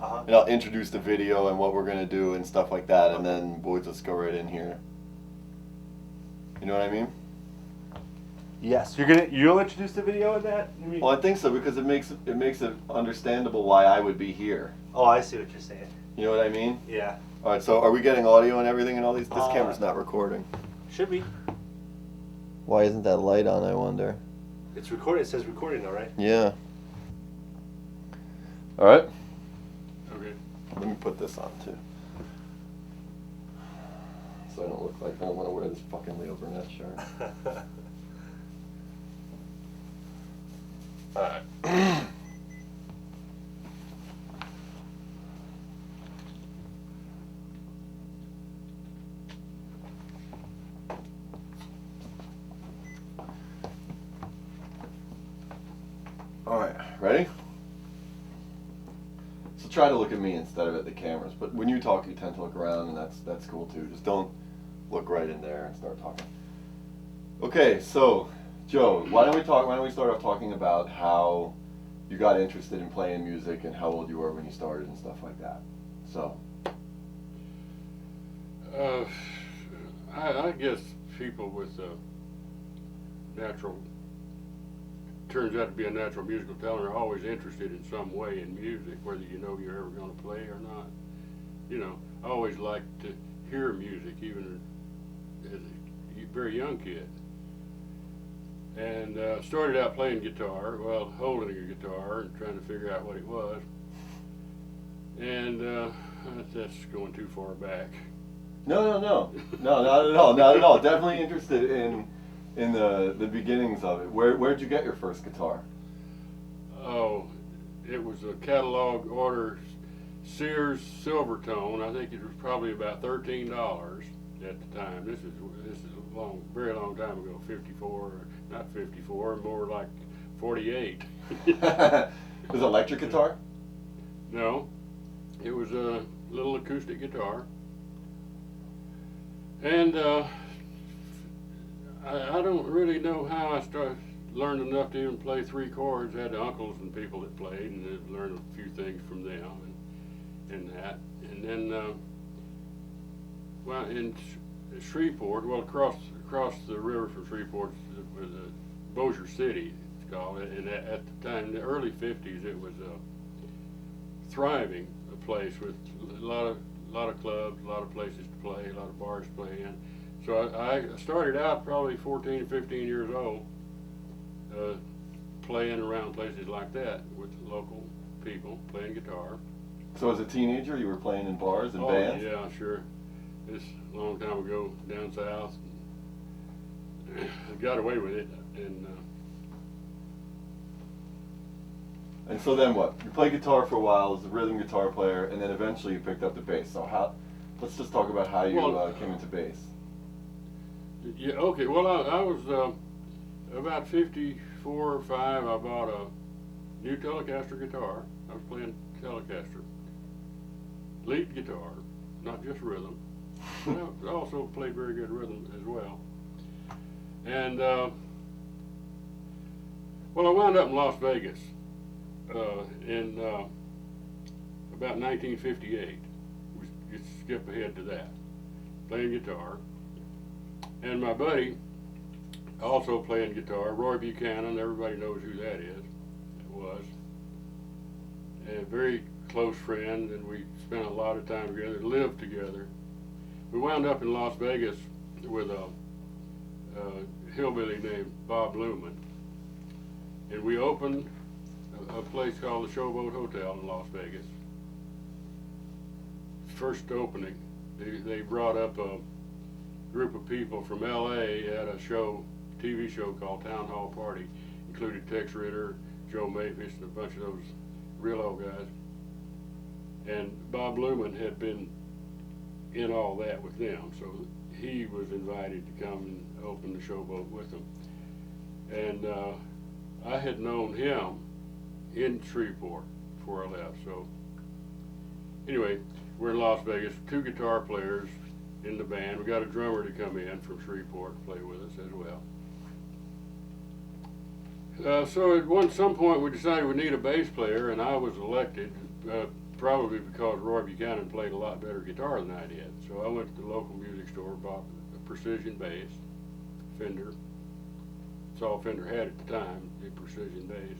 and I'll introduce the video and what we're gonna do and stuff like that, and then we'll just go right in here. You know what I mean? Yes, you'll introduce the video in that? You mean? Well, I think so because it makes it understandable why I would be here. Oh, I see what you're saying. You know what I mean? Yeah. All right. So, are we getting audio and everything and all these? This camera's not recording. Should be. Why isn't that light on? I wonder. It's recording. It says recording though, right? Yeah. All right. Okay. Let me put this on too, so I don't look like I don't want to wear this fucking Leo Burnett shirt. All right. All right, ready? So try to look at me instead of at the cameras. But when you talk, you tend to look around, and that's cool too. Just don't look right in there and start talking. Okay, so Joe, why don't we start off talking about how you got interested in playing music and how old you were when you started and stuff like that. So. I guess people with turns out to be a natural musical talent are always interested in some way in music, whether you know you're ever going to play or not. You know, I always liked to hear music, even as a very young kid. And started out playing guitar, well, holding a guitar and trying to figure out what it was. And that's going too far back. No, not at all, not at all. Definitely interested in the beginnings of it. Where'd you get your first guitar? Oh, it was a catalog order Sears Silvertone. I think it was probably about $13 at the time. This is a very long time ago. 54, not 54, more like 48. It was an electric guitar? No, it was a little acoustic guitar. And I don't really know how I learned enough to even play 3 chords. I had uncles and people that played, and I learned a few things from them and that. And then, well, in Shreveport, well, across the river from Shreveport was Bossier City, it's called. And at the time, in the early 50s, it was thriving, a place with a lot of clubs, a lot of places to play, a lot of bars to play in. So I started out probably 14, 15 years old, playing around places like that with local people, playing guitar. So as a teenager, you were playing in bars and bands? Oh, yeah, sure. It's a long time ago down south. I got away with it. And so then what? You played guitar for a while as a rhythm guitar player, and then eventually you picked up the bass. So let's just talk about how you came into bass. Yeah, okay. Well, I was about 54 or 5. I bought a new Telecaster guitar. I was playing Telecaster. Lead guitar, not just rhythm. I also played very good rhythm as well. And, well, I wound up in Las Vegas in about 1958. We just skip ahead to that. Playing guitar. And my buddy, also playing guitar, Roy Buchanan, everybody knows who that is, was. A very close friend, and we spent a lot of time together, lived together. We wound up in Las Vegas with a hillbilly named Bob Luman. And we opened a place called the Showboat Hotel in Las Vegas. First opening, they brought up a group of people from LA at a TV show called Town Hall Party. Included Tex Ritter, Joe Mavis, and a bunch of those real old guys. And Bob Luman had been in all that with them, so he was invited to come and open the Showboat with them. And I had known him in Shreveport before I left. So anyway, we're in Las Vegas, 2 guitar players in the band. We got a drummer to come in from Shreveport to play with us as well. So at some point we decided we need a bass player, and I was elected. probably because Roy Buchanan played a lot better guitar than I did. So I went to the local music store, bought a precision bass, Fender. That's all Fender had at the time, the precision bass.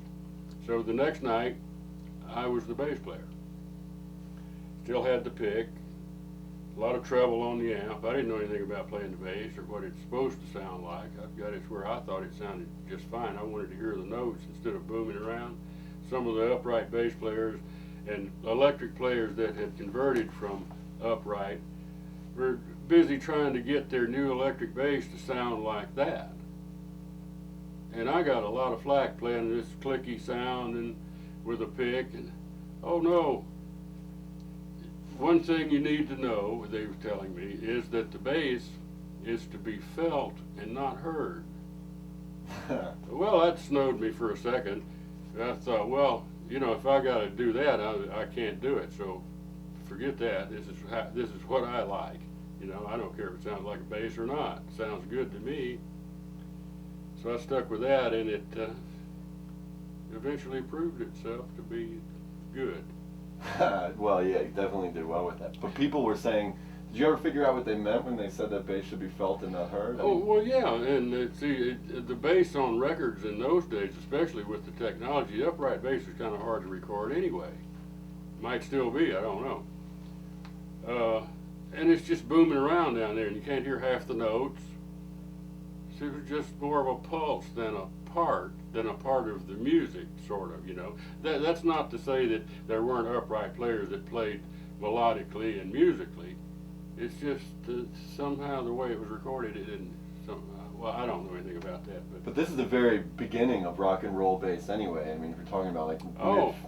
So the next night, I was the bass player. Still had the pick, a lot of treble on the amp. I didn't know anything about playing the bass or what it's supposed to sound like. I've got it where I thought it sounded just fine. I wanted to hear the notes instead of booming around. Some of the upright bass players and electric players that had converted from upright were busy trying to get their new electric bass to sound like that. And I got a lot of flack playing this clicky sound and with a pick, and oh no. One thing you need to know, they were telling me, is that the bass is to be felt and not heard. Well, that snowed me for a second. I thought, well, you know, if I got to do that, I can't do it. So forget that. This is what I like. You know, I don't care if it sounds like a bass or not. It sounds good to me. So I stuck with that, and it eventually proved itself to be good. Well, yeah, you definitely did well with that. But people were saying, did you ever figure out what they meant when they said that bass should be felt and not heard? Oh, well, yeah, and the bass on records in those days, especially with the technology, the upright bass was kind of hard to record anyway. Might still be, I don't know. And it's just booming around down there, and you can't hear half the notes. So it was just more of a pulse than a part of the music, sort of, you know. That's not to say that there weren't upright players that played melodically and musically. It's just somehow the way it was recorded, it didn't. Well, I don't know anything about that, but this is the very beginning of rock and roll bass, anyway. I mean, if you're talking about like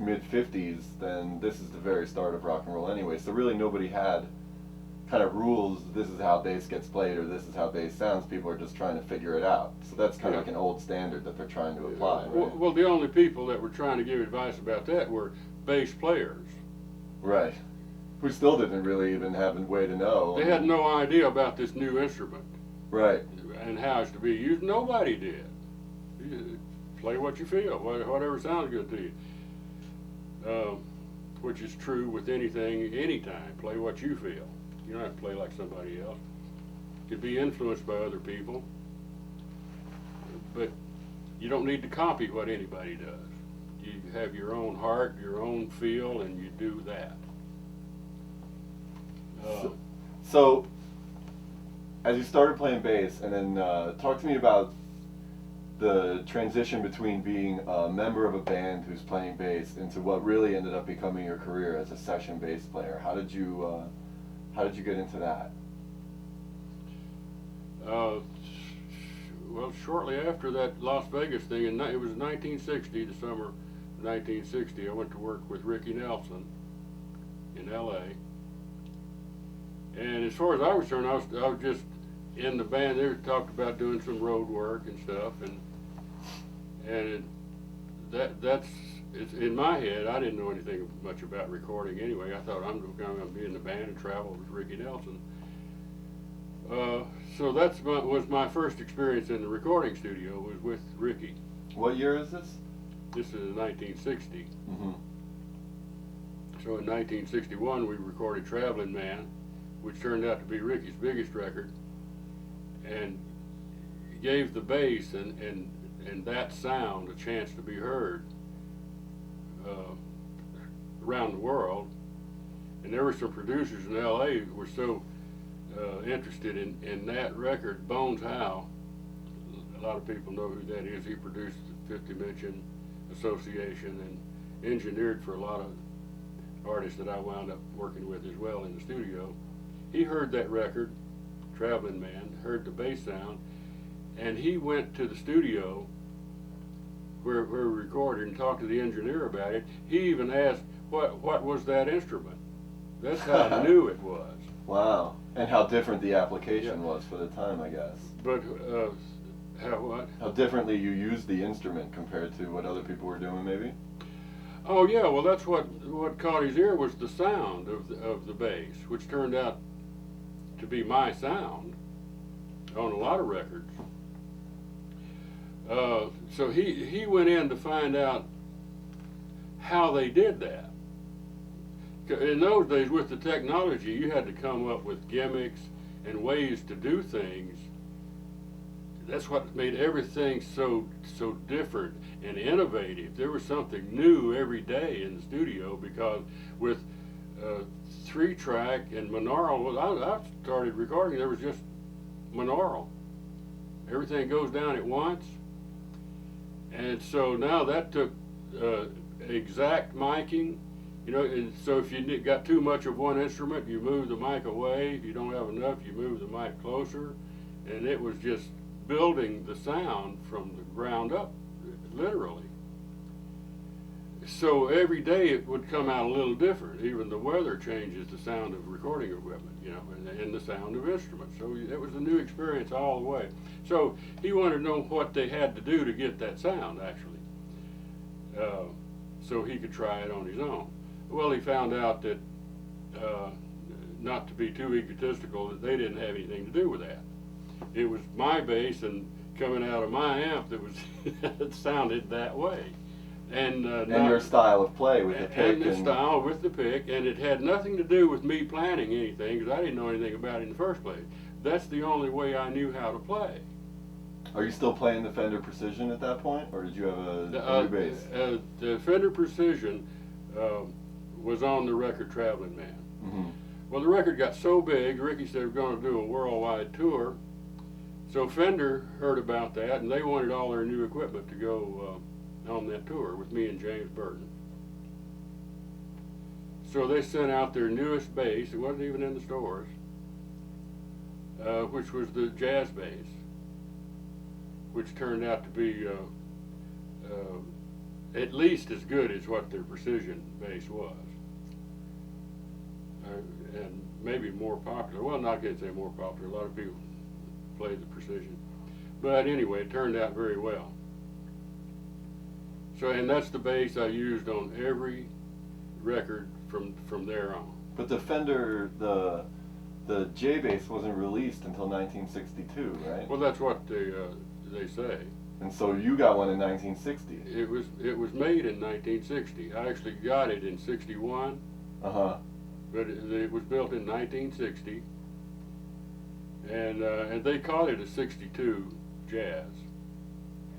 mid '50s, then this is the very start of rock and roll, anyway. So really, nobody had kind of rules. This is how bass gets played, or this is how bass sounds. People are just trying to figure it out. So that's kind of like an old standard that they're trying to apply. Right? Well, the only people that were trying to give advice about that were bass players. Right. Who still didn't really even have a way to know. They had no idea about this new instrument. Right. And how it's to be used. Nobody did. You play what you feel, whatever sounds good to you. Which is true with anything, anytime. Play what you feel. You don't have to play like somebody else. You could be influenced by other people, but you don't need to copy what anybody does. You have your own heart, your own feel, and you do that. So, as you started playing bass, and then talk to me about the transition between being a member of a band who's playing bass into what really ended up becoming your career as a session bass player. How did you get into that? Well, shortly after that Las Vegas thing, it was 1960, the summer of 1960, I went to work with Ricky Nelson in L.A. And as far as I was concerned, I was just in the band. They talked about doing some road work and stuff, and that's in my head. I didn't know anything much about recording anyway. I thought I'm going to be in the band and travel with Ricky Nelson. So was my first experience in the recording studio, was with Ricky. What year is this? This is 1960. Mm-hmm. So in 1961 we recorded Traveling Man, which turned out to be Ricky's biggest record, and gave the bass and that sound a chance to be heard around the world. And there were some producers in LA who were so interested in that record. Bones Howe, a lot of people know who that is. He produced the 50 Mention Association and engineered for a lot of artists that I wound up working with as well in the studio. He heard that record, Traveling Man, heard the bass sound, and he went to the studio where we recorded and talked to the engineer about it. He even asked, what was that instrument? That's how new it was. Wow. And how different the application was for the time, I guess. But how what? How differently you used the instrument compared to what other people were doing, maybe? Oh yeah, well that's what caught his ear, was the sound of the bass, which turned out to be my sound on a lot of records. So he went in to find out how they did that. In those days, with the technology, you had to come up with gimmicks and ways to do things. That's what made everything so different and innovative. There was something new every day in the studio, because with 3-track and monaural, well, I started recording, there was just monaural. Everything goes down at once. And so now that took exact miking, you know, and so if you got too much of one instrument, you move the mic away. If you don't have enough, you move the mic closer. And it was just building the sound from the ground up, literally. So every day it would come out a little different. Even the weather changes the sound of recording equipment, you know, and the sound of instruments. So it was a new experience all the way. So he wanted to know what they had to do to get that sound, actually, so he could try it on his own. Well, he found out that, not to be too egotistical, that they didn't have anything to do with that. It was my bass and coming out of my amp that was it sounded that way. And your style of play with the pick. And the style with the pick, and it had nothing to do with me planning anything, because I didn't know anything about it in the first place. That's the only way I knew how to play. Are you still playing the Fender Precision at that point, or did you have a new bass? The Fender Precision was on the record Traveling Man. Mm-hmm. Well, the record got so big, Ricky said we're going to do a worldwide tour. So Fender heard about that, and they wanted all their new equipment to go on that tour with me and James Burton. So they sent out their newest bass. It wasn't even in the stores, which was the jazz bass, which turned out to be at least as good as what their Precision bass was, and maybe more popular. Well, not going to say more popular. A lot of people played the Precision, but anyway, it turned out very well. So, and that's the bass I used on every record from there on. But the Fender, the J bass wasn't released until 1962, right? Well, that's what they say. And so you got one in 1960. It was made in 1960. I actually got it in '61. Uh-huh. But it was built in 1960, and they called it a '62 Jazz.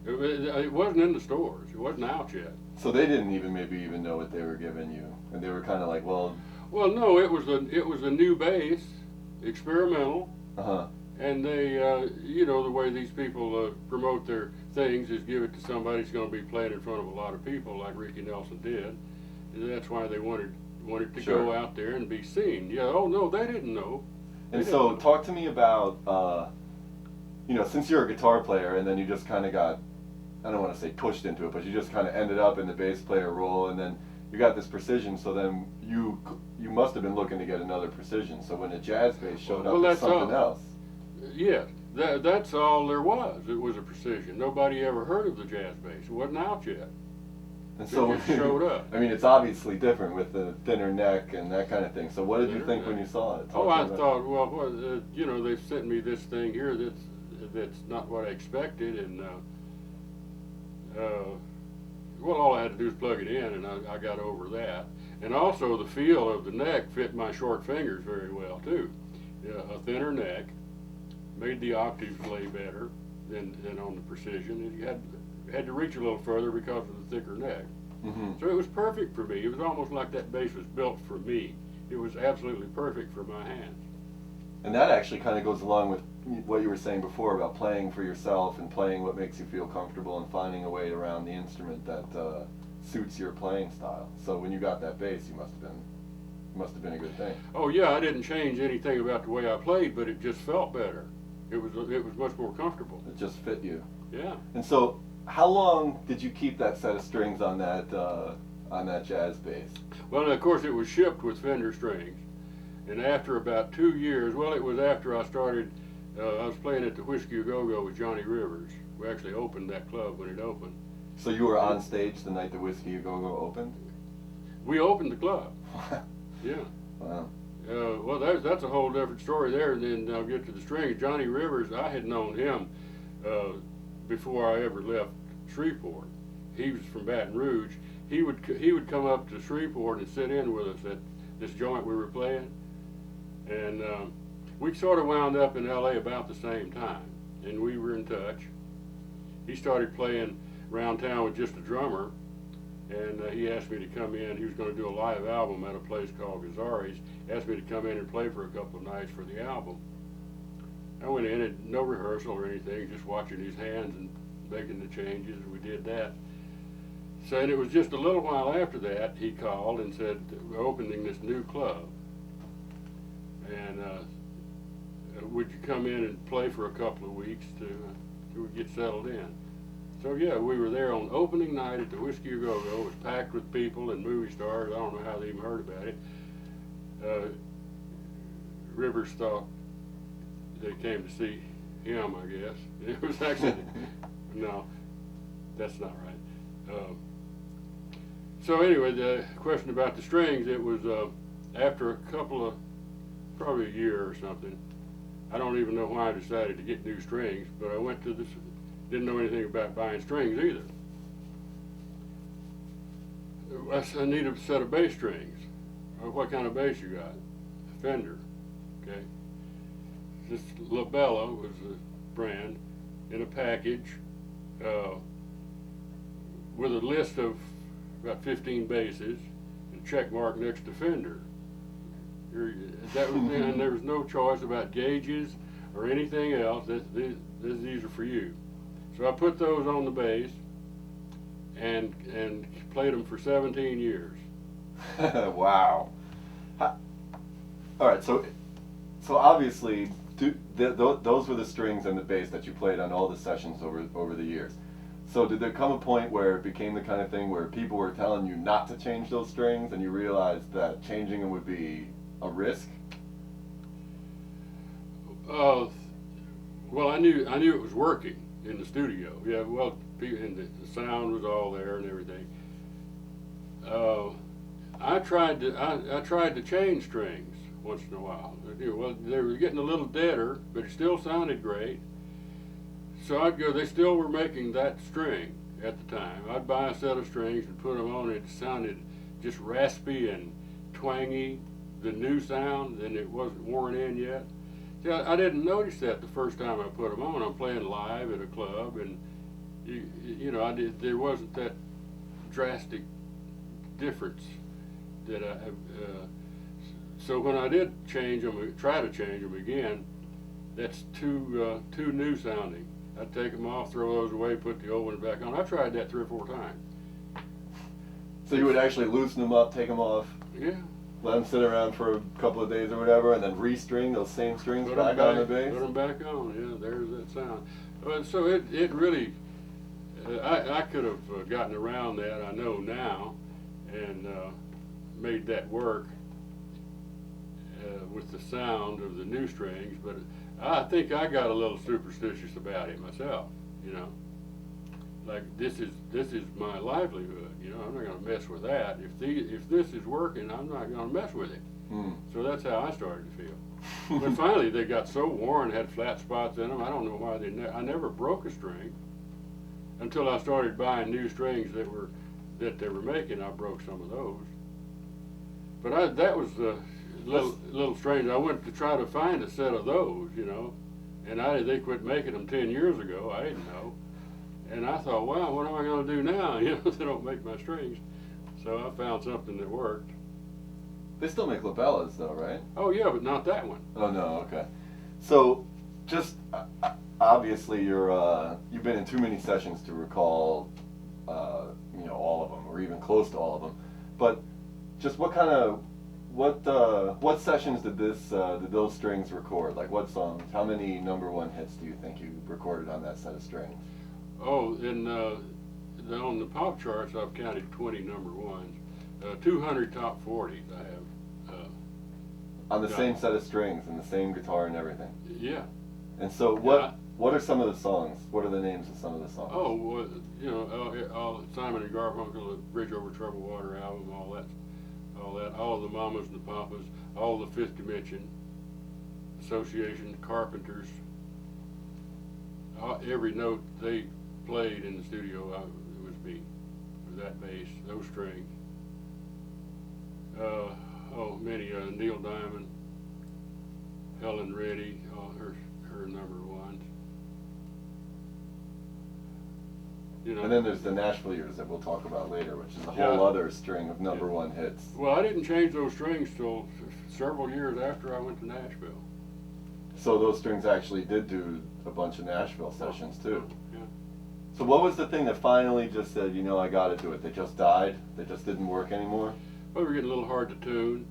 It wasn't in the stores. It wasn't out yet. So they didn't maybe even know what they were giving you, and they were kind of like, well. Well, no, it was a new bass, experimental. Uh-huh. And they, you know, the way these people promote their things is give it to somebody who's going to be playing in front of a lot of people, like Ricky Nelson did. And that's why they wanted to Sure. go out there and be seen. Yeah. Oh no, they didn't know. And so, talk to me about, you know, since you're a guitar player, and then you just kind of got, I don't want to say pushed into it, but you just kind of ended up in the bass player role, and then you got this Precision. So then you must have been looking to get another Precision. So when a jazz bass showed up, it's something else. Yes, that's all there was. It was a Precision. Nobody ever heard of the jazz bass. It wasn't out yet. And so it just showed up. I mean, it's obviously different with the thinner neck and that kind of thing. So what did you think when you saw it? Oh, I thought, well, you know, they've sent me this thing here that's not what I expected, and well, all I had to do is plug it in, and I got over that. And also the feel of the neck fit my short fingers very well too. A thinner neck made the octaves play better than on the Precision. And you had to reach a little further because of the thicker neck. Mm-hmm. So it was perfect for me. It was almost like that bass was built for me. It was absolutely perfect for my hands. And that actually kind of goes along with what you were saying before about playing for yourself and playing what makes you feel comfortable and finding a way around the instrument that suits your playing style. So when you got that bass, you must have been a good thing. Oh yeah, I didn't change anything about the way I played, but it just felt better. It was much more comfortable. It just fit you. Yeah. And so, how long did you keep that set of strings on that jazz bass? Well, of course, it was shipped with Fender strings, and after about 2 years, well, it was after I started. I was playing at the Whiskey A Go Go with Johnny Rivers. We actually opened that club when it opened. So you were on stage the night the Whiskey A Go Go opened? We opened the club. Yeah. Wow. Well, that's a whole different story there, and then I'll get to the strings. Johnny Rivers, I had known him before I ever left Shreveport. He was from Baton Rouge. He would come up to Shreveport and sit in with us this joint we were playing, and we sort of wound up in LA about the same time, and we were in touch. He started playing around town with just a drummer, and he asked me to come in. He was going to do a live album at a place called Gazzari's. Asked me to come in and play for a couple of nights for the album. I went in, and no rehearsal or anything, just watching his hands and making the changes, and we did that. So, and it was just a little while after that, he called and said, we're opening this new club, and would you come in and play for a couple of weeks to get settled in? So yeah, we were there on opening night at the Whiskey A Go-Go. It was packed with people and movie stars. I don't know how they even heard about it. Rivers thought they came to see him, I guess. It was actually, no, that's not right. So anyway, the question about the strings, it was after a couple of, probably a year or something. I don't even know why I decided to get new strings, but I went to this, didn't know anything about buying strings either. I said, I need a set of bass strings. What kind of bass you got? A Fender, okay. This Labella was the brand, in a package with a list of about 15 basses and check mark next to Fender. That was then, and there was no choice about gauges or anything else. These are for you. So I put those on the bass and played them for 17 years. Wow. All right, so obviously those were the strings and the bass that you played on all the sessions over the years. So did there come a point where it became the kind of thing where people were telling you not to change those strings, and you realized that changing them would be a risk? Well, I knew it was working in the studio. Yeah, well, and the sound was all there and everything. I tried to change strings once in a while. Well, they were getting a little deader, but it still sounded great. So I'd go. They still were making that string at the time. I'd buy a set of strings and put them on. It sounded just raspy and twangy, the new sound, and it wasn't worn in yet. See, I didn't notice that the first time I put them on. I'm playing live at a club, and you know, there wasn't that drastic difference that I. So when I did change them, try to change them again, that's too new sounding. I'd take them off, throw those away, put the old ones back on. I tried that 3 or 4 times. So you would actually loosen them up, take them off, Yeah. let them sit around for a couple of days or whatever, and then restring those same strings back on the bass? Put them back on, yeah, there's that sound. So it really, I could have gotten around that, I know now, and made that work with the sound of the new strings, but I think I got a little superstitious about it myself, you know. Like, this is my livelihood, you know. I'm not going to mess with that. If this is working, I'm not going to mess with it. So that's how I started to feel. But finally, they got so worn, had flat spots in them. I don't know why I never broke a string until I started buying new strings that they were making. I broke some of those. But that was little strange. I went to try to find a set of those, you know, and they quit making them 10 years ago. I didn't know. And I thought, wow, what am I going to do now? You know, they don't make my strings. So I found something that worked. They still make Labellas though, right? Oh yeah, but not that one. Oh no, okay. So just obviously you've been in too many sessions to recall you know, all of them, or even close to all of them. But just what sessions did those strings record? Like, what songs? How many #1 hits do you think you recorded on that set of strings? Oh, on the pop charts, I've counted 20 #1s, 200 top 40s I have. On the same set of strings and the same guitar and everything? Yeah. And so what are some of the songs? What are the names of some of the songs? Oh, well, you know, Simon and Garfunkel, the Bridge Over Troubled Water album, all of the Mamas and the Papas, all the Fifth Dimension, Association, Carpenters, every note they played in the studio, it was me, with that bass, those strings. many, Neil Diamond, Helen Reddy, her number ones. You know. And then there's the Nashville years that we'll talk about later, which is a Yeah. whole other string of number one hits. Well, I didn't change those strings till several years after I went to Nashville. So those strings actually did do a bunch of Nashville sessions too. Yeah. So what was the thing that finally just said, you know, I got to do it? They just died? They just didn't work anymore? Well, we were getting a little hard to tune,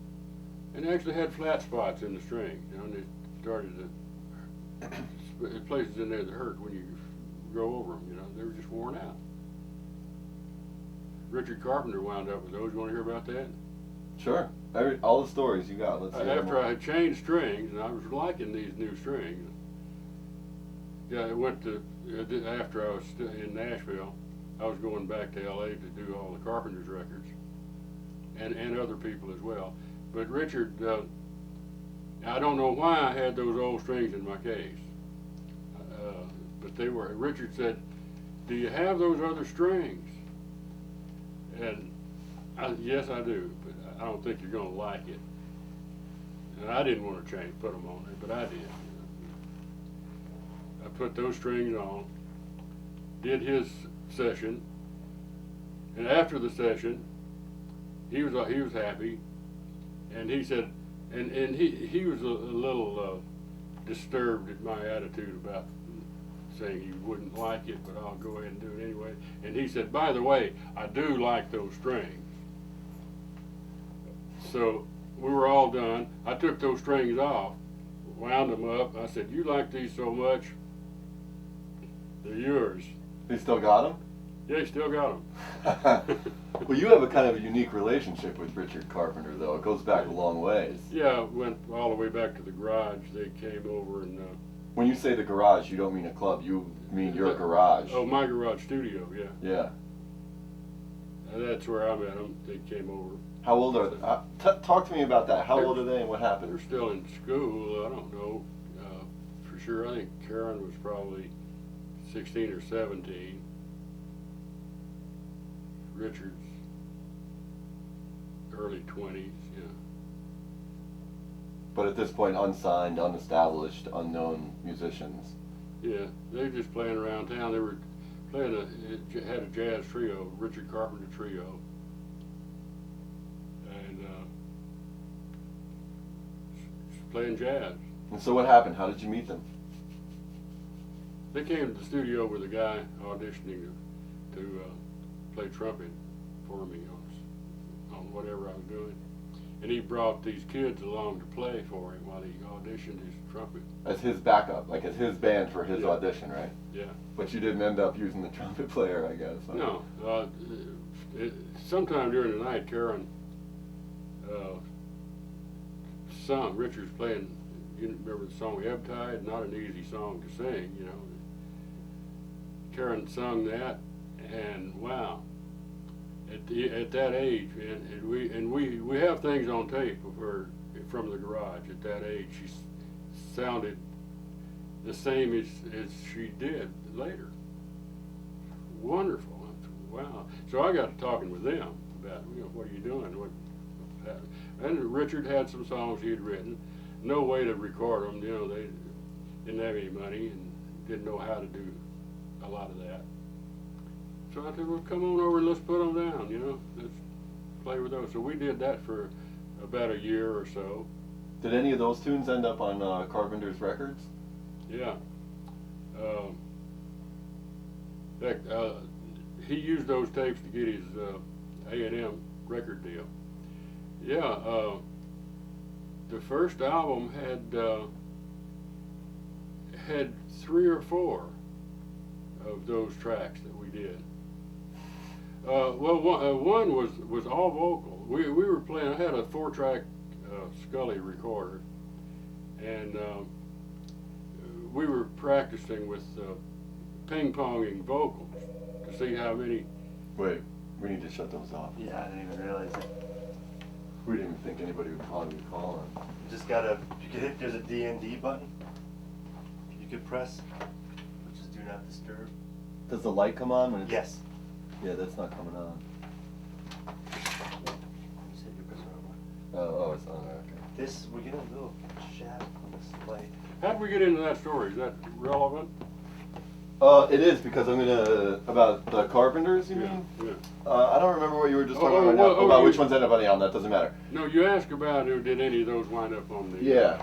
and they actually had flat spots in the string. You know, and they started to places in there that hurt when you go over them. You know, they were just worn out. Richard Carpenter wound up with those. You want to hear about that? Sure. All the stories you got. Let's hear them After all. I had changed strings, and I was liking these new strings. Yeah, I went to after I was in Nashville. I was going back to L.A. to do all the Carpenter's records, and other people as well. But Richard, I don't know why I had those old strings in my case, but they were. Richard said, "Do you have those other strings?" And yes, I do, but I don't think you're going to like it. And I didn't want to put them on there, but I did. I put those strings on, did his session, and after the session, he was happy, and he said, and he was a little disturbed at my attitude about saying he wouldn't like it, but I'll go ahead and do it anyway. And he said, by the way, I do like those strings. So we were all done. I took those strings off, wound them up. I said, you like these so much, they're yours. You still got them? Yeah, you still got them. Well, you have a kind of a unique relationship with Richard Carpenter, though. It goes back a long ways. Yeah, went all the way back to the garage. They came over and... When you say the garage, you don't mean a club. You mean your garage. Oh, my garage studio, yeah. Yeah. And that's where I met them. They came over. How old are they? Talk to me about that. How old are they and what They're happened? still in school. I don't know for sure. I think Karen was probably 16 or 17. Richard's early 20s, yeah. But at this point, unsigned, unestablished, unknown musicians. Yeah, they were just playing around town. They were playing had a jazz trio, Richard Carpenter trio. And playing jazz. And so what happened? How did you meet them? They came to the studio with a guy auditioning to play trumpet for me on whatever I was doing. And he brought these kids along to play for him while he auditioned his trumpet. As his backup, like as his band for his audition, right? Yeah. But you didn't end up using the trumpet player, I guess. Huh? No. Sometime during the night, Karen sung. Richard's playing, you remember the song Ebb Tide? Not an easy song to sing, you know. Karen sung that, and wow. At that age, and we have things on tape of her from the garage. At that age, she sounded the same as she did later. Wonderful. Wow. So I got to talking with them about, you know, what are you doing? And Richard had some songs he had written. No way to record them. You know, they didn't have any money and didn't know how to do a lot of that. So I said, well, come on over and let's put them down, you know. Let's play with those. So we did that for about a year or so. Did any of those tunes end up on Carpenter's records? Yeah. In fact, he used those tapes to get his A&M record deal. Yeah. The first album had 3 or 4 of those tracks that we did. One was all vocal. We were playing. I had a 4-track Scully recorder, and we were practicing with ping-ponging vocals to see how many. Wait, we need to shut those off. Yeah, I didn't even realize it. We didn't even think anybody would probably be calling. You just gotta, you could hit, there's a D&D button you could press, which is do not disturb. Does the light come on when it's... Yes. Yeah, that's not coming on. You said you press the wrong one. Oh, it's on there. Okay. This, we get a little shadow on this light. How did we get into that story? Is that relevant? It is because I'm gonna about the Carpenters. You mean? Yeah. I don't remember what you were just talking Oh, about. well, Now, about you- which ones end up on the album. That doesn't matter. No, you asked about who did any of those wind up on the. Yeah.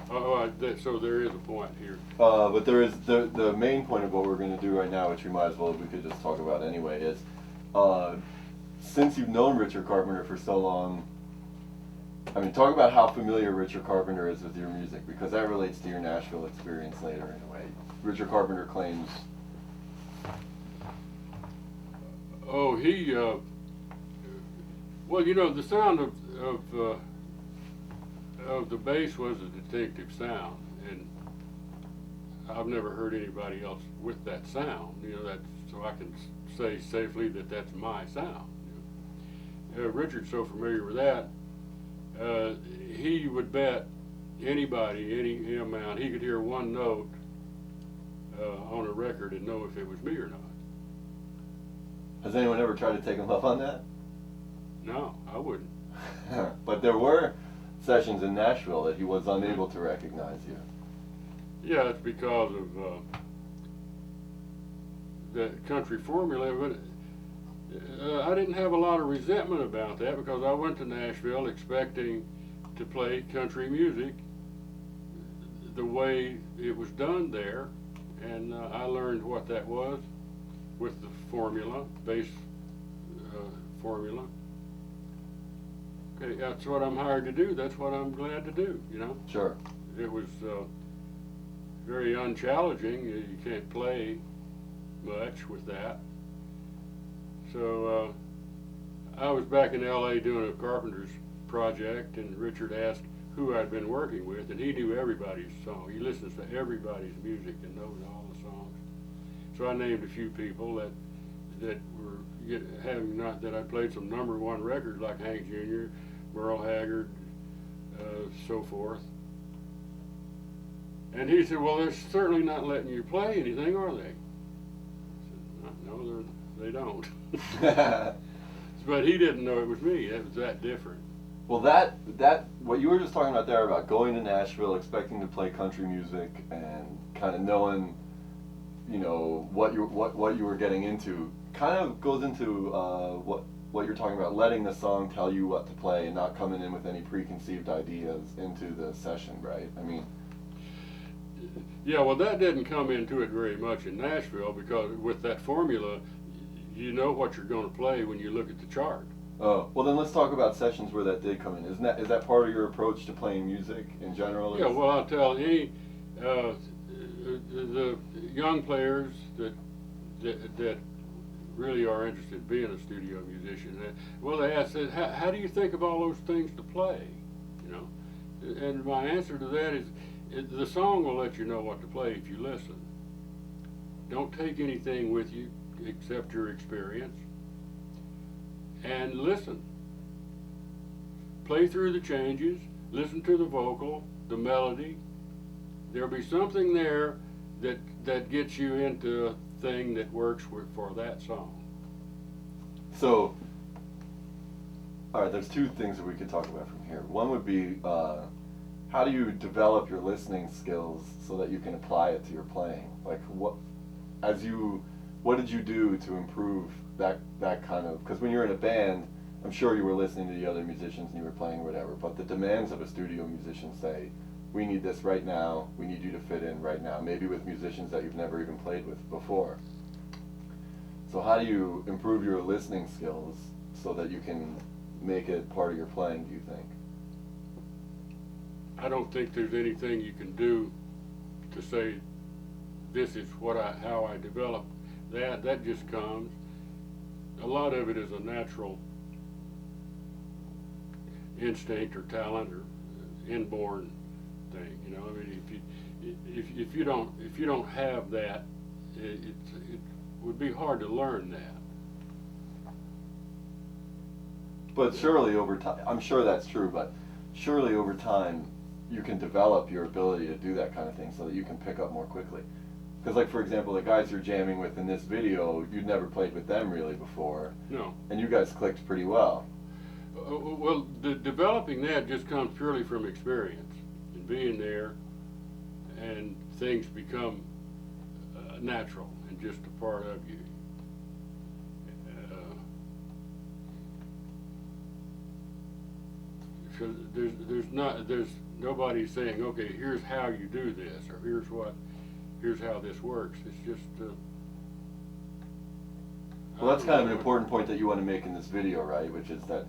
So there is a point here. But there is the main point of what we're gonna do right now, which we might as well we could just talk about anyway, is since you've known Richard Carpenter for so long. I mean, talk about how familiar Richard Carpenter is with your music, because that relates to your Nashville experience later in a way. Richard Carpenter claims. Oh, he. Well, you know, the sound of the bass was a distinctive sound, and I've never heard anybody else with that sound. You know, that so I can say safely that that's my sound. Richard's so familiar with that. He would bet anybody any amount he could hear one note on a record and know if it was me or not. Has anyone ever tried to take him up on that? No, I wouldn't. But there were sessions in Nashville that he was unable to recognize you. Yeah, it's because of the country formula, but I didn't have a lot of resentment about that because I went to Nashville expecting to play country music the way it was done there, and I learned what that was with the formula, bass formula. Okay, that's what I'm hired to do. That's what I'm glad to do, you know. Sure. It was very unchallenging. You can't play much with that. So I was back in LA doing a Carpenter's project, and Richard asked who I'd been working with, and he knew everybody's song. He listens to everybody's music and knows all the songs. So I named a few people that were having not that I played some #1 records like Hank Jr., Merle Haggard, so forth. And he said, "Well, they're certainly not letting you play anything, are they?" I said, "No, they don't." But he didn't know it was me. It was that different. Well, that what you were just talking about there about going to Nashville, expecting to play country music, and kind of knowing, you know, what you were getting into, kind of goes into what you're talking about, letting the song tell you what to play and not coming in with any preconceived ideas into the session, right? I mean. Yeah, well, that didn't come into it very much in Nashville because with that formula, you know what you're going to play when you look at the chart. Oh, well then let's talk about sessions where that did come in. Is that part of your approach to playing music in general? Yeah, well, I'll tell any the young players that really are interested in being a studio musician. Well, they ask, how do you think of all those things to play? You know, and my answer to that is, the song will let you know what to play if you listen. Don't take anything with you except your experience, and listen. Play through the changes, listen to the vocal, the melody. There'll be something there that gets you into a thing that works for that song. So, all right, there's two things that we could talk about from here. One would be, how do you develop your listening skills so that you can apply it to your playing? Like, what did you do to improve that kind of, because when you're in a band, I'm sure you were listening to the other musicians and you were playing whatever, but the demands of a studio musician say, we need this right now, we need you to fit in right now, maybe with musicians that you've never even played with before. So how do you improve your listening skills so that you can make it part of your playing, do you think? I don't think there's anything you can do to say, this is how I develop that. That just comes. A lot of it is a natural instinct or talent or inborn thing. You know, I mean, if you don't have that, it would be hard to learn that. But surely over time, I'm sure that's true, but surely over time you can develop your ability to do that kind of thing so that you can pick up more quickly. Because like, for example, the guys you're jamming with in this video, you'd never played with them really before. No. And you guys clicked pretty well. Well, developing that just comes purely from experience and being there, and things become natural and just a part of you. So there's nobody saying, okay, here's how you do this, or here's how this works. It's just. Well, that's kind of an important point that you want to make in this video, right? Which is that,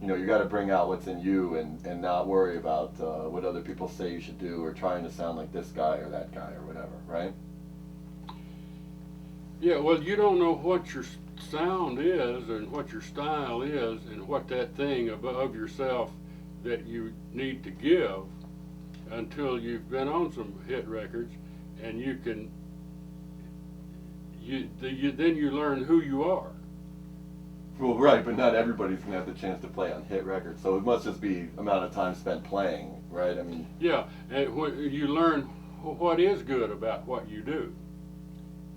you got to bring out what's in you and not worry about what other people say you should do or trying to sound like this guy or that guy or whatever, right? Yeah, well, you don't know what your sound is and what your style is and what that thing of yourself that you need to give until you've been on some hit records, and then you learn who you are. Well, right, but not everybody's going to have the chance to play on hit records, so it must just be amount of time spent playing, right? I mean. Yeah, and you learn what is good about what you do.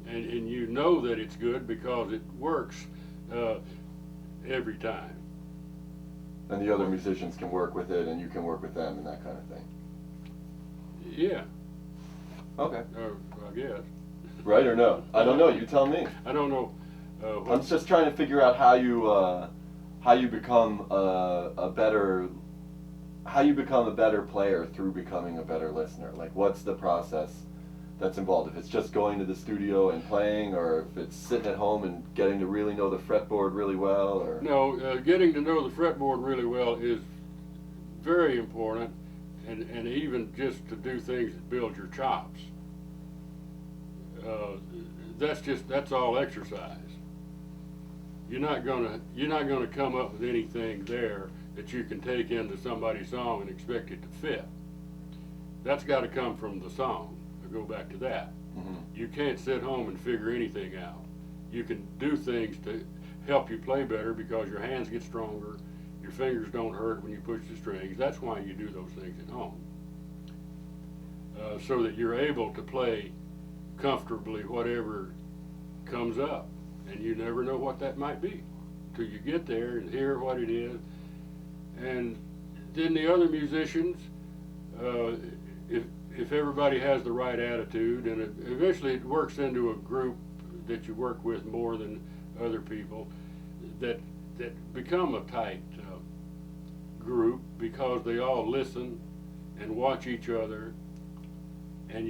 And you know that it's good because it works every time. And the other musicians can work with it, and you can work with them, and that kind of thing. Yeah. Okay. I guess. Right or no? I don't know. You tell me. I don't know. I'm just trying to figure out how you become a better player through becoming a better listener. Like, what's the process that's involved? If it's just going to the studio and playing, or if it's sitting at home and getting to really know the fretboard really well, or no, getting to know the fretboard really well is very important, and even just to do things that build your chops. That's all exercise. You're not gonna come up with anything there that you can take into somebody's song and expect it to fit. That's got to come from the song. I'll go back to that. Mm-hmm. You can't sit home and figure anything out. You can do things to help you play better because your hands get stronger, your fingers don't hurt when you push the strings. That's why you do those things at home, so that you're able to play comfortably whatever comes up, and you never know what that might be till you get there and hear what it is. And then the other musicians, if everybody has the right attitude, and eventually it works into a group that you work with more than other people, that become a tight group because they all listen and watch each other, and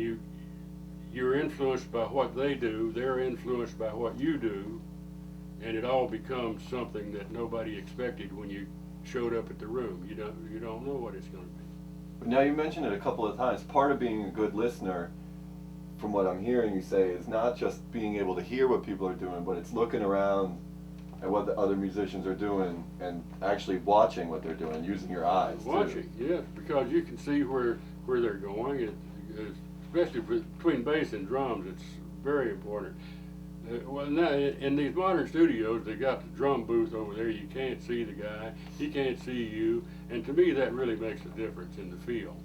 you're influenced by what they do, they're influenced by what you do, and it all becomes something that nobody expected when you showed up at the room. You don't know what it's going to be. But now you mentioned it a couple of times. Part of being a good listener, from what I'm hearing you say, is not just being able to hear what people are doing, but it's looking around at what the other musicians are doing and actually watching what they're doing, using your eyes. Watching, yes, because you can see where they're going. Especially between bass and drums, it's very important. Well, now in these modern studios, they got the drum booth over there. You can't see the guy, he can't see you, and to me that really makes a difference in the feel.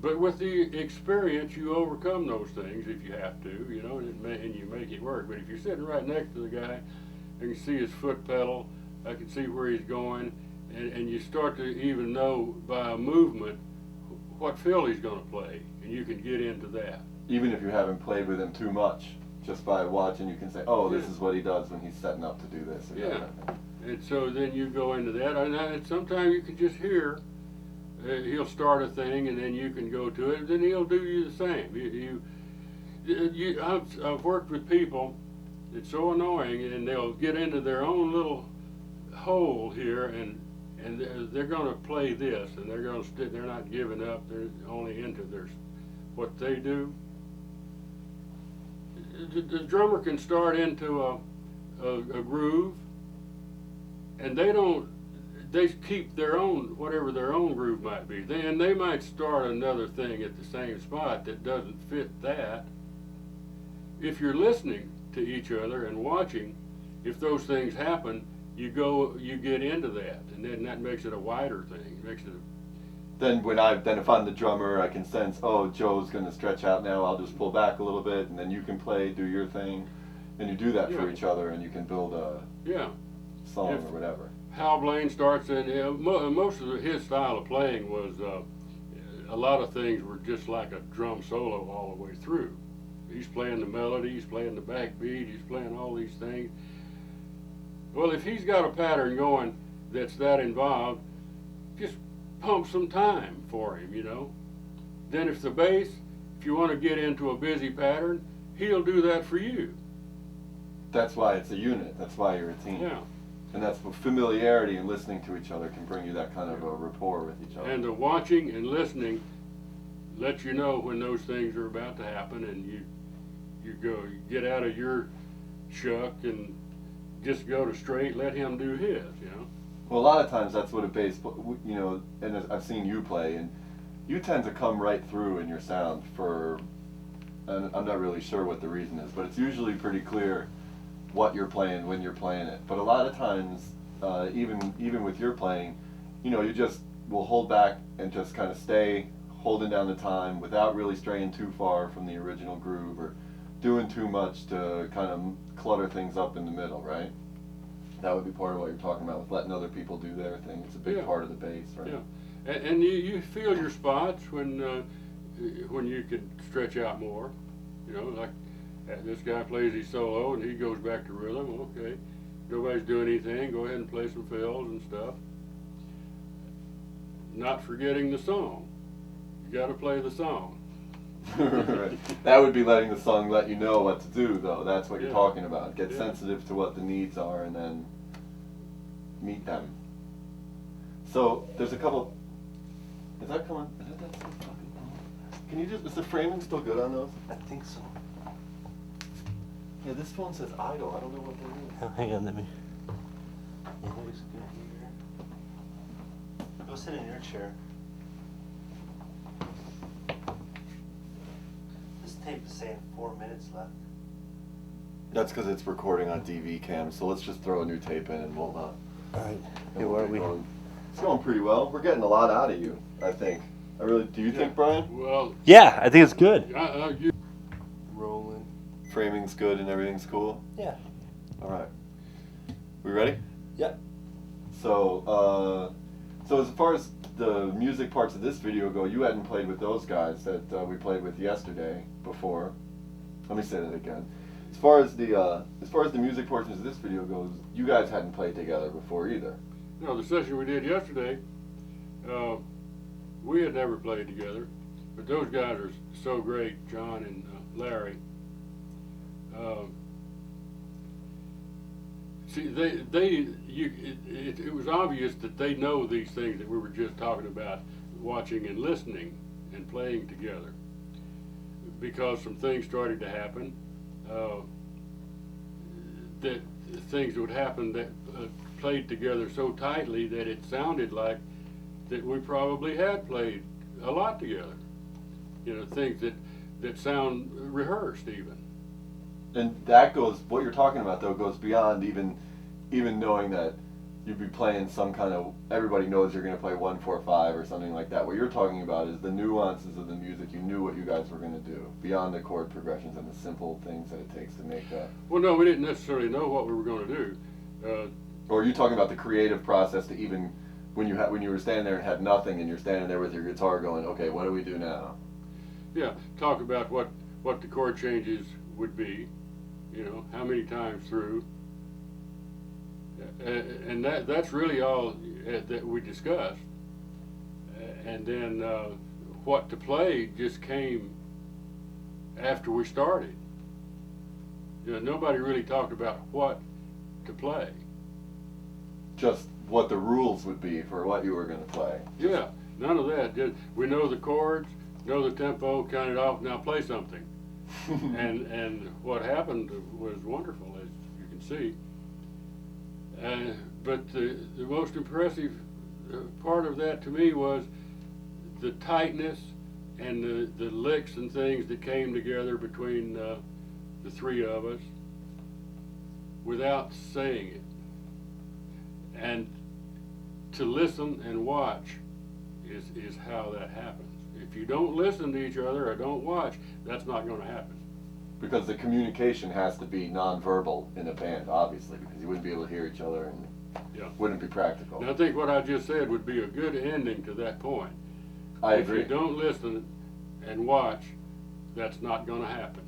But with the experience, you overcome those things if you have to, and you make it work. But if you're sitting right next to the guy, I can see his foot pedal, I can see where he's going, and you start to even know by a movement what fill he's going to play, and you can get into that. Even if you haven't played with him too much, just by watching you can say, oh, this is what he does when he's setting up to do this. Or yeah, that. And so then you go into that, and sometimes you can just hear, he'll start a thing, and then you can go to it, and then he'll do you the same. I've worked with people, it's so annoying, and they'll get into their own little hole here, and they're going to play this, and they're not giving up. They're only into what they do. The drummer can start into a groove, and they keep their own, whatever their own groove might be. Then they might start another thing at the same spot that doesn't fit that. If you're listening to each other and watching, if those things happen, you get into that, and then that makes it a wider thing. It makes it Then if I'm the drummer, I can sense, oh, Joe's going to stretch out now, I'll just pull back a little bit, and then you can play, do your thing, and you do that for each other, and you can build a song or whatever. Hal Blaine starts, and most of his style of playing was a lot of things were just like a drum solo all the way through. He's playing the melody, he's playing the backbeat, he's playing all these things. Well, if he's got a pattern going that's that involved, just pump some time for him, you know. Then if the bass, if you want to get into a busy pattern, he'll do that for you. That's why it's a unit. That's why you're a team. Yeah. And that's what familiarity and listening to each other can bring you that kind of a rapport with each other. And the watching and listening lets you know when those things are about to happen, and you get out of your shuck and just go to straight, let him do his, you know. Well, a lot of times that's what a bass, you know, and I've seen you play, and you tend to come right through in your sound for, and I'm not really sure what the reason is, but it's usually pretty clear what you're playing when you're playing it. But a lot of times, even with your playing, you know, you just will hold back and just kind of stay holding down the time without really straying too far from the original groove or doing too much to kind of clutter things up in the middle, right? That would be part of what you're talking about with letting other people do their thing. It's a big part of the bass, right? Yeah, and you feel your spots when you can stretch out more. You know, like this guy plays his solo and he goes back to rhythm. Okay, nobody's doing anything. Go ahead and play some fills and stuff. Not forgetting the song. You got to play the song. Right. That would be letting the song let you know what to do, though. That's what you're talking about. Get sensitive to what the needs are and then meet them. So there's a couple. Is that coming? Is that so fucking long? Can you just? Is the framing still good on those? I think so. Yeah, this phone says idle. I don't know what that is. Oh, hang on, let me. Yeah, looks good here. Go sit in your chair. This tape is saying 4 minutes left. That's because it's recording on DV cam. So let's just throw a new tape in and we'll. All right. Hey, where are we? It's going pretty well. We're getting a lot out of you, I think. Do you think, Brian? Well, yeah, I think it's good. Rolling. Framing's good and everything's cool? Yeah. All right. We ready? Yep. So as far as the music parts of this video go, you hadn't played with those guys that we played with yesterday before. Let me say that again. As far as the music portions of this video goes, you guys hadn't played together before either. No, the session we did yesterday, we had never played together, but those guys are so great, John and Larry. See, it was obvious that they know these things that we were just talking about, watching and listening and playing together, because some things started to happen, that things would happen that played together so tightly that it sounded like that we probably had played a lot together. You know, things that sound rehearsed even. And that goes, what you're talking about though, goes beyond even knowing that you'd be playing some kind of, everybody knows you're going to play 1-4-5 or something like that. What you're talking about is the nuances of the music. You knew what you guys were going to do beyond the chord progressions and the simple things that it takes to make that. Well, no, we didn't necessarily know what we were going to do. Or are you talking about the creative process to even, when you were standing there and had nothing and you're standing there with your guitar going, okay, what do we do now? Yeah, talk about what the chord changes would be, you know, how many times through. And that's really all that we discussed. And then what to play just came after we started. You know, nobody really talked about what to play. Just what the rules would be for what you were going to play. Yeah, none of that. Just, we know the chords, know the tempo, count it off, now play something. and what happened was wonderful, as you can see. But the most impressive part of that to me was the tightness and the licks and things that came together between the three of us without saying it. And to listen and watch is how that happens. If you don't listen to each other or don't watch, that's not going to happen. Because the communication has to be nonverbal in a band, obviously, because you wouldn't be able to hear each other and Yeah. wouldn't be practical. And I think what I just said would be a good ending to that point. I If agree. you don't listen and watch, that's not going to happen.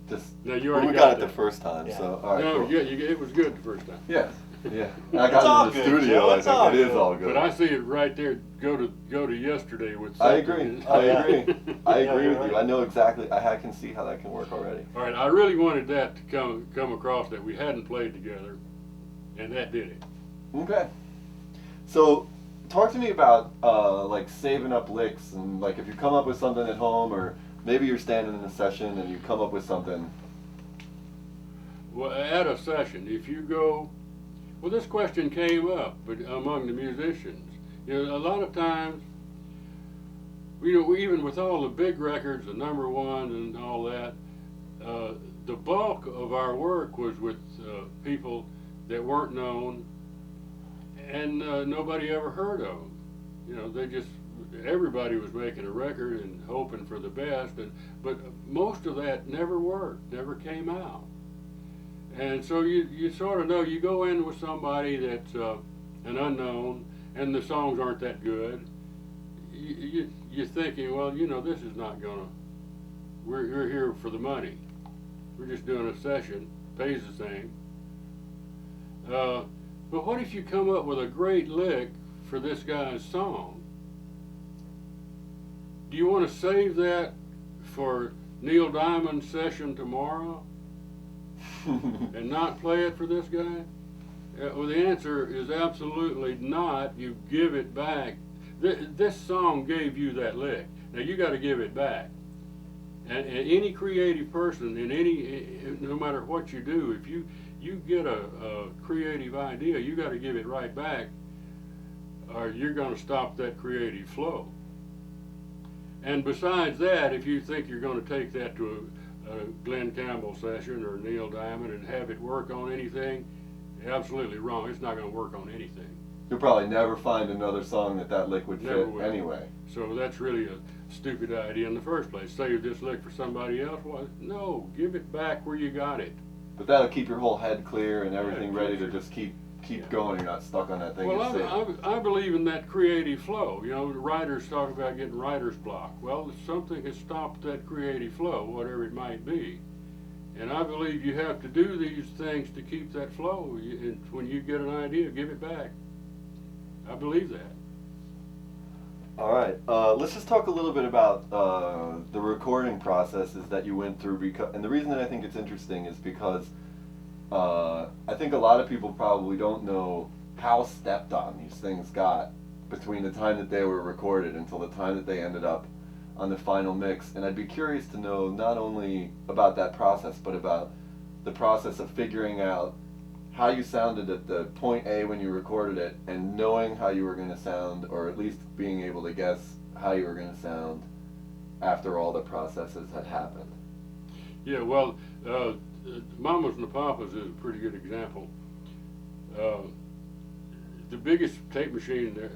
Just, Now, you well, already we got got it that. the first time, Yeah. so all right. No, cool. yeah, it was good the first time. Yeah, yeah. I It's got all it in the good, studio. Joe, I it's think all it is good. all good. But I see it right there. Go to yesterday with. I something. agree. I Yeah. agree. I Yeah, agree you're with right. you. I know exactly. I can see how that can work already. All right, I really wanted that to come across that we hadn't played together, and that did it. Okay. So, talk to me about like saving up licks and like if you come up with something at home or maybe you're standing in a session and you come up with something. Well, at a session, if you go, well, this question came up, but among the musicians, you know, a lot of times, you know, even with all the big records, the number ones and all that, the bulk of our work was with people that weren't known and nobody ever heard of them. You know, everybody was making a record and hoping for the best, but most of that never worked, never came out. And so you sort of know, you go in with somebody that's an unknown and the songs aren't that good, you're thinking, well, you know, this is not gonna, we're here for the money. We're just doing a session, pays the same. But what if you come up with a great lick for this guy's song? Do you want to save that for Neil Diamond's session tomorrow and not play it for this guy? Well, the answer is absolutely not. You give it back. This song gave you that lick. Now you got to give it back. And any creative person, no matter what you do, if you get a creative idea, you got to give it right back, or you're going to stop that creative flow. And besides that, if you think you're going to take that to a Glenn Campbell session or Neil Diamond and have it work on anything, absolutely wrong. It's not going to work on anything. You'll probably never find another song that lick would Never fit will. anyway. So that's really a stupid idea in the first place. Save this lick for somebody else? Well, no, give it back where you got it. But that'll keep your whole head clear and everything Yeah, ready to sure. just keep Yeah. going. You're not stuck on that thing. Well, It's safe. I believe in that creative flow. You know, the writers talk about getting writer's block. Well, something has stopped that creative flow, whatever it might be. And I believe you have to do these things to keep that flow. And when you get an idea, give it back. I believe that. All right. Let's just talk a little bit about the recording processes that you went through. And the reason that I think it's interesting is because I think a lot of people probably don't know how stepped on these things got between the time that they were recorded until the time that they ended up on the final mix. And I'd be curious to know not only about that process, but about the process of figuring out how you sounded at the point A when you recorded it, and knowing how you were going to sound, or at least being able to guess how you were going to sound after all the processes had happened. Yeah, well, Mamas and the Papas is a pretty good example. The biggest tape machine that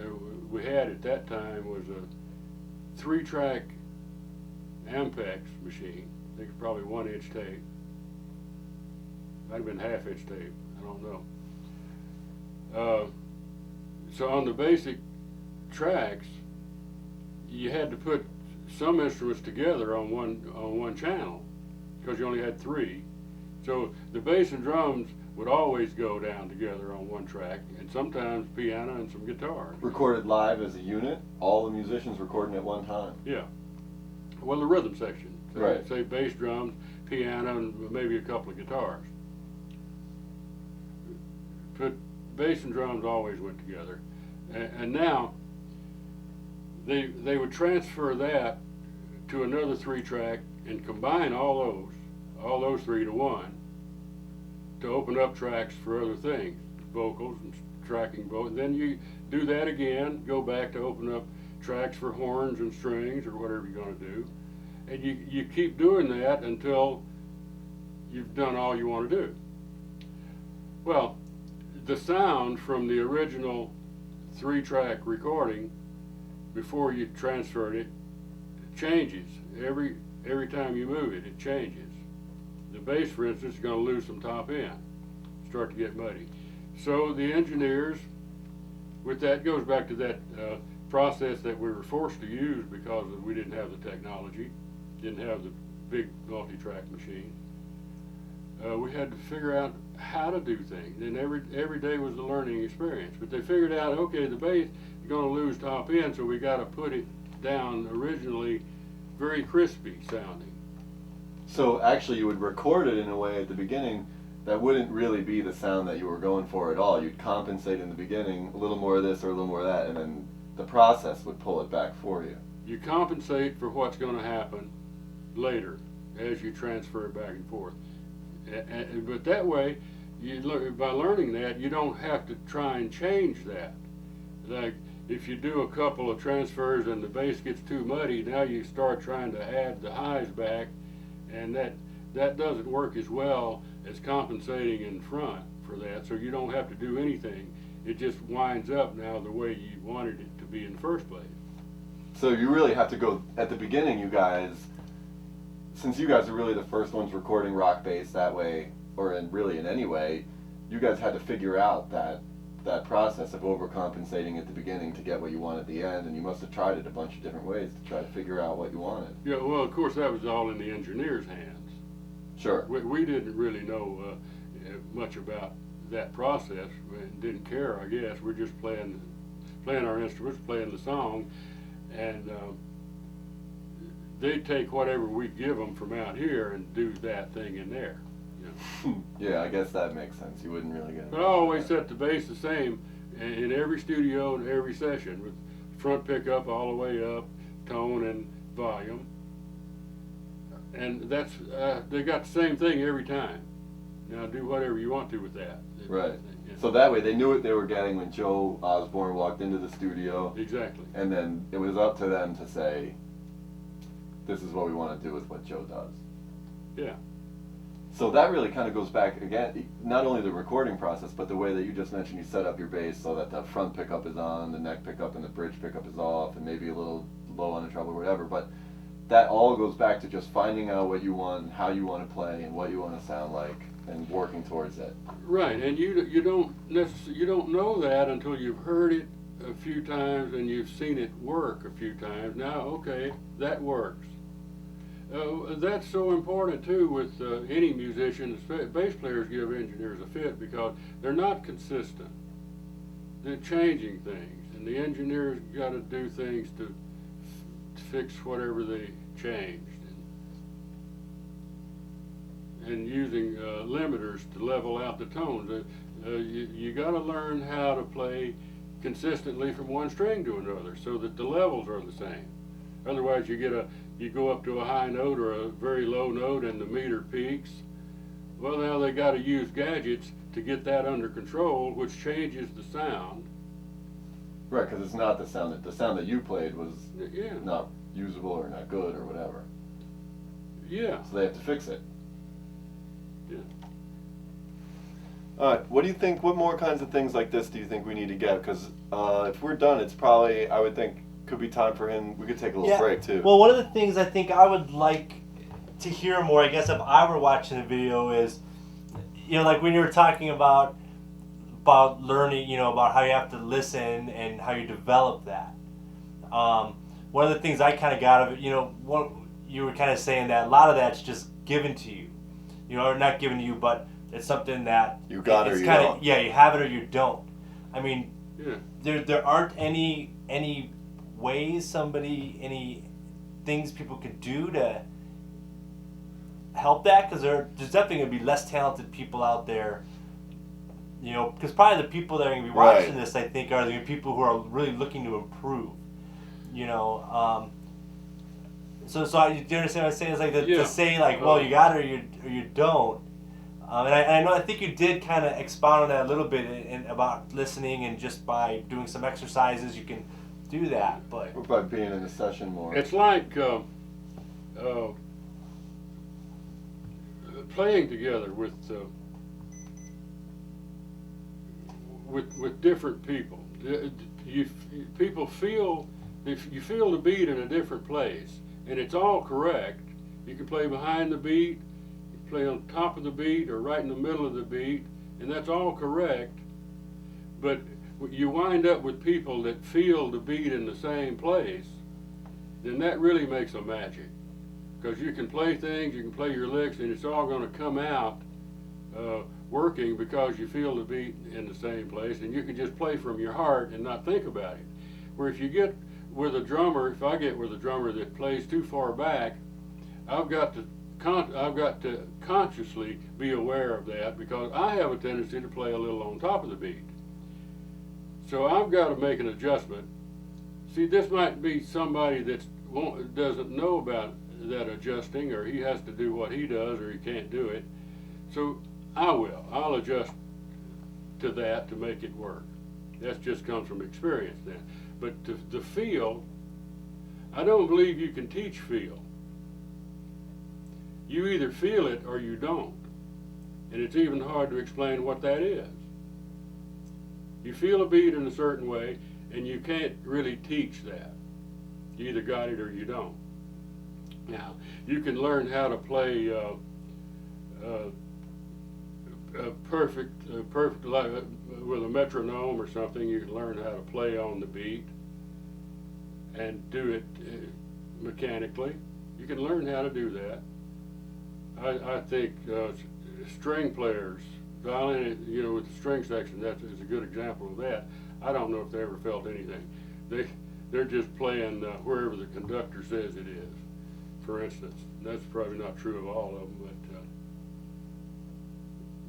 we had at that time was a 3-track Ampex machine. I think it's probably 1-inch tape. Might have been half-inch tape. I don't know. So on the basic tracks, you had to put some instruments together on one channel because you only had 3. So the bass and drums would always go down together on one track, and sometimes piano and some guitars. Recorded live as a unit, all the musicians recording at one time. Yeah. Well, the rhythm section. So Right. Say bass, drums, piano, and maybe a couple of guitars. But bass and drums always went together. And now they would transfer that to another 3-track and combine all those 3 to one to open up tracks for other things, vocals and tracking both. And then you do that again, go back to open up tracks for horns and strings or whatever you're going to do. And you keep doing that until you've done all you want to do. Well, the sound from the original 3-track recording, before you transferred it, changes. Every time you move it, it changes. The bass, for instance, is going to lose some top end, start to get muddy. So the engineers, with that, goes back to that process that we were forced to use because we didn't have the technology, didn't have the big multi-track machine. We had to figure out how to do things, and every day was a learning experience. But they figured out, okay, the bass is going to lose top end, so we got to put it down originally very crispy sounding. So actually you would record it in a way at the beginning that wouldn't really be the sound that you were going for at all. You'd compensate in the beginning, a little more of this or a little more of that, and then the process would pull it back for you. You compensate for what's going to happen later as you transfer it back and forth. But that way, by learning that, you don't have to try and change that. Like if you do a couple of transfers and the bass gets too muddy, now you start trying to add the highs back, and that doesn't work as well as compensating in front for that. So you don't have to do anything. It just winds up now the way you wanted it to be in the first place. So you really have to go, at the beginning you guys, since you guys are really the first ones recording rock bass that way, or really in any way, you guys had to figure out that process of overcompensating at the beginning to get what you want at the end, and you must have tried it a bunch of different ways to try to figure out what you wanted. Yeah, well, of course, that was all in the engineer's hands. Sure. We didn't really know much about that process. We didn't care, I guess. We're just playing our instruments, playing the song, and they take whatever we give them from out here and do that thing in there. You know. Yeah, I guess that makes sense. You wouldn't really get it. But I always set the bass the same in every studio and every session, with front pickup all the way up, tone and volume. And that's they got the same thing every time. Now do whatever you want to with that. Right. Yeah. So that way they knew what they were getting when Joe Osborn walked into the studio. Exactly. And then it was up to them to say, this is what we want to do with what Joe does. Yeah. So that really kind of goes back again, not only the recording process, but the way that you just mentioned, you set up your bass so that the front pickup is on, the neck pickup and the bridge pickup is off, and maybe a little low on the treble or whatever. But that all goes back to just finding out what you want, how you want to play, and what you want to sound like, and working towards it. Right, and you don't know that until you've heard it a few times and you've seen it work a few times. Now, okay, that works. That's so important too with any musician. Bass players give engineers a fit because they're not consistent. They're changing things, and the engineers got to do things to fix whatever they changed, and using limiters to level out the tones. You got to learn how to play consistently from one string to another so that the levels are the same. Otherwise you go up to a high note or a very low note and the meter peaks. Well, now they got to use gadgets to get that under control, which changes the sound. Right, because it's not the sound that you played was Yeah. not usable or not good or whatever. Yeah. So they have to fix it. Yeah. All right, what do you think, what more kinds of things like this do you think we need to get? Because if we're done, it's probably, I would think, could be time for him, we could take a little break too. Well, one of the things I think I would like to hear more, I guess if I were watching the video, is, you know, like when you were talking about learning, you know, about how you have to listen and how you develop that. One of the things I kind of got of it, you know, what you were kind of saying that a lot of that's just given to you, you know, or not given to you, but it's something that you got it or you don't. Yeah, you have it or you don't. I mean, Yeah. there aren't any ways any things people could do to help that, because there's definitely going to be less talented people out there, you know, because probably the people that are going to be watching this, I think, are the people who are really looking to improve, you know. So do you understand what I'm saying? It's like to say like, well, you got it or you don't. And I think you did kind of expound on that a little bit about listening, and just by doing some exercises you can do that. But Or by being in a session more. It's like playing together with different people. People feel, if you feel the beat in a different place, and it's all correct. You can play behind the beat, you can play on top of the beat, or right in the middle of the beat, and that's all correct. But you wind up with people that feel the beat in the same place, then that really makes a magic. Because you can play things, you can play your licks, and it's all going to come out working because you feel the beat in the same place, and you can just play from your heart and not think about it. Where if you get with a drummer, if I get with a drummer that plays too far back, I've got to consciously be aware of that, because I have a tendency to play a little on top of the beat. So I've got to make an adjustment. See, this might be somebody that doesn't know about that adjusting, or he has to do what he does, or he can't do it. So I'll adjust to that to make it work. That just comes from experience then. But the feel, I don't believe you can teach feel. You either feel it or you don't. And it's even hard to explain what that is. You feel a beat in a certain way, and you can't really teach that. You either got it or you don't. Now, you can learn how to play perfect with a metronome or something. You can learn how to play on the beat and do it mechanically. You can learn how to do that. I think string players, violin, with the string section, that is a good example of that. I don't know if they ever felt anything. They're just playing wherever the conductor says it is, for instance. That's probably not true of all of them, but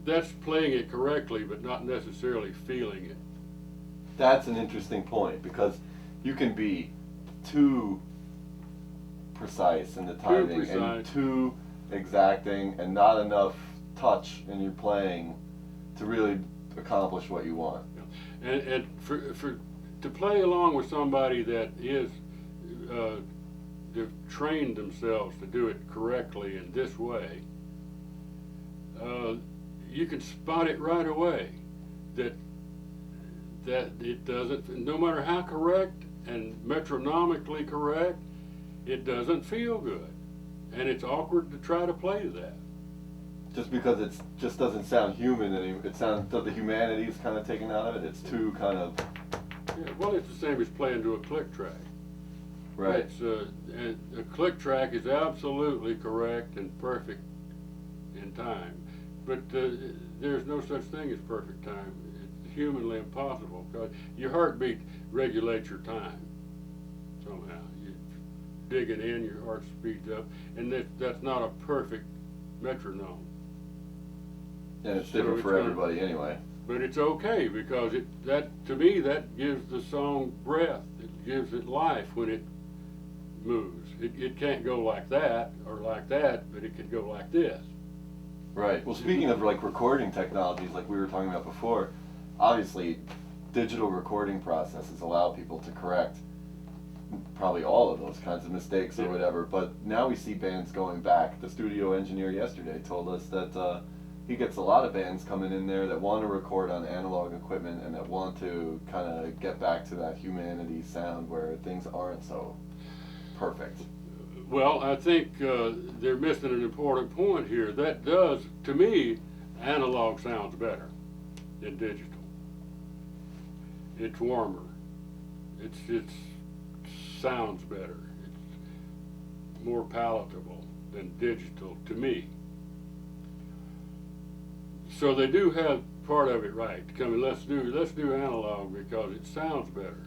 that's playing it correctly, but not necessarily feeling it. That's an interesting point, because you can be too precise in the timing and too exacting, and not enough touch in your playing to really accomplish what you want. And to play along with somebody that is they've trained themselves to do it correctly in this way, you can spot it right away that it doesn't, no matter how correct and metronomically correct, it doesn't feel good, and it's awkward to try to play that. Just because it just doesn't sound human anymore. It sounds, the humanity is kind of taken out of it. It's too kind of. Yeah, well, it's the same as playing to a click track. Right. And a click track is absolutely correct and perfect in time, but there's no such thing as perfect time. It's humanly impossible, because your heartbeat regulates your time somehow. You dig it in, your heart speeds up, and that's not a perfect metronome. And it's different for everybody anyway. But it's okay, because to me that gives the song breath. It gives it life when it moves. It can't go like that or like that, but it could go like this. Right. Well, speaking of like recording technologies, like we were talking about before, obviously digital recording processes allow people to correct probably all of those kinds of mistakes or whatever. But now we see bands going back. The studio engineer yesterday told us that he gets a lot of bands coming in there that want to record on analog equipment and that want to kind of get back to that humanity sound where things aren't so perfect. Well, I think they're missing an important point here. That does, to me, analog sounds better than digital. It's warmer. It sounds better. It's more palatable than digital to me. So they do have part of it right. Let's do analog because it sounds better.